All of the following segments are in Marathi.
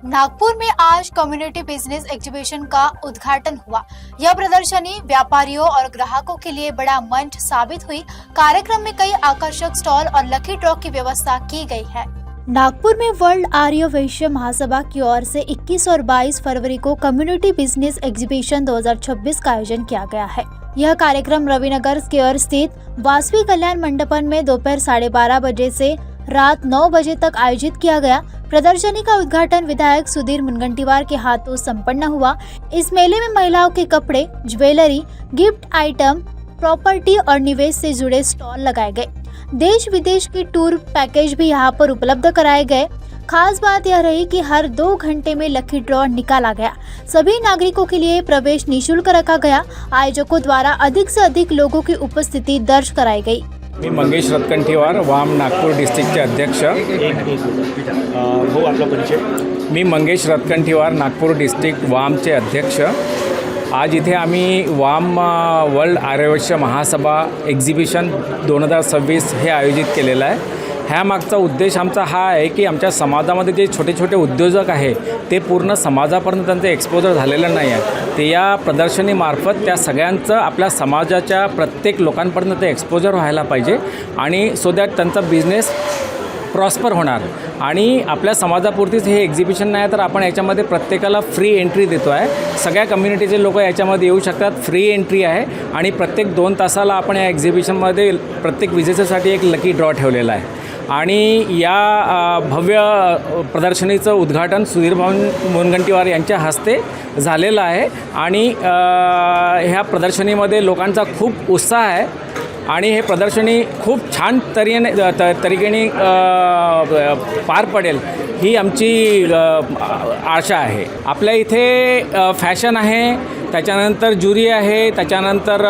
नागपुर में आज कम्युनिटी बिजनेस एग्जीबिशन का उद्घाटन हुआ। यह प्रदर्शनी व्यापारियों और ग्राहकों के लिए बड़ा मंच साबित हुई। कार्यक्रम में कई आकर्षक स्टॉल और लकी ड्रॉ की व्यवस्था की गई है। नागपुर में वर्ल्ड आर्य वैश्य महासभा की ओर से 21 और 22 फरवरी को कम्युनिटी बिजनेस एग्जीबिशन 2026 का आयोजन किया गया है। यह कार्यक्रम रविनगर स्क्वायर स्थित वासवी कल्याण मंडपन में दोपहर 12:30 बजे से रात 9 बजे तक आयोजित किया गया। प्रदर्शनी का उद्घाटन विधायक सुधीर मुनगंटीवार के हाथों संपन्न हुआ। इस मेले में महिलाओं के कपड़े, ज्वेलरी, गिफ्ट आइटम, प्रॉपर्टी और निवेश से जुड़े स्टॉल लगाए गए। देश विदेश के टूर पैकेज भी यहां पर उपलब्ध कराए गए। खास बात यह रही कि हर 2 घंटे में लकी ड्रॉ निकाला गया। सभी नागरिकों के लिए प्रवेश निःशुल्क रखा गया। आयोजकों द्वारा अधिक से अधिक लोगों की उपस्थिति दर्ज कराई गई। मी मंगेश रतकंठीवार, वाम नागपूर डिस्ट्रिक्टचे अध्यक्ष। हो आपला परिचय। मी मंगेश रतकंठीवार, नागपूर डिस्ट्रिक्ट वामचे अध्यक्ष। आज इथे आम्ही वाम वर्ल्ड आर्यवैश्य महासभा एक्झिबिशन 2026 हे आयोजित केलेलं आहे। ह्या मागचा उद्देश आमचा हा आहे की आमच्या समाजामध्ये जे छोटे छोटे उद्योजक आहे ते पूर्ण समाजापर्यंत त्यांचं एक्सपोजर झालेलं नाही आहे, ते या प्रदर्शनीमार्फत त्या सगळ्यांचं आपल्या समाजाच्या प्रत्येक लोकांपर्यंत ते एक्सपोजर व्हायला पाहिजे आणि सो दॅट त्यांचा बिझनेस प्रॉस्पर होणार। आणि आपल्या समाजापुरतीच हे एक्झिबिशन नाही तर आपण याच्यामध्ये प्रत्येकाला फ्री एंट्री देतो आहे। सगळ्या कम्युनिटीचे लोक याच्यामध्ये येऊ शकतात, फ्री एंट्री आहे आणि प्रत्येक 2 तासाला आपण या एक्झिबिशनमध्ये प्रत्येक विजेतेसाठी एक लकी ड्रॉ ठेवलेला आहे। आणि या भव्य प्रदर्शनीचं उद्घाटन सुधीर मुनगंटीवार यांच्या हस्ते झालेलं आहे आणि ह्या प्रदर्शनीमध्ये लोकांचा खूप उत्साह आहे आणि हे प्रदर्शनी खूप छान तरीकेने पार पडेल ही आमची आशा आहे। आपल्या इथे फॅशन आहे, त्याच्यानंतर ज्युरी आहे, त्याच्यानंतर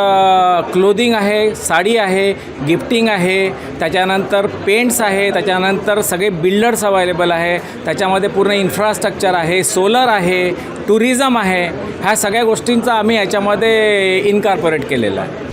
क्लोदिंग आहे, साडी आहे, गिफ्टिंग आहे, त्याच्यानंतर पेंट्स आहे, त्याच्यानंतर सगळे बिल्डर्स अवेलेबल आहे, त्याच्यामध्ये पूर्ण इन्फ्रास्ट्रक्चर आहे, सोलर आहे, टुरिझम आहे। ह्या सगळ्या गोष्टींचा आम्ही याच्यामध्ये इनकॉर्पोरेट केलेला आहे।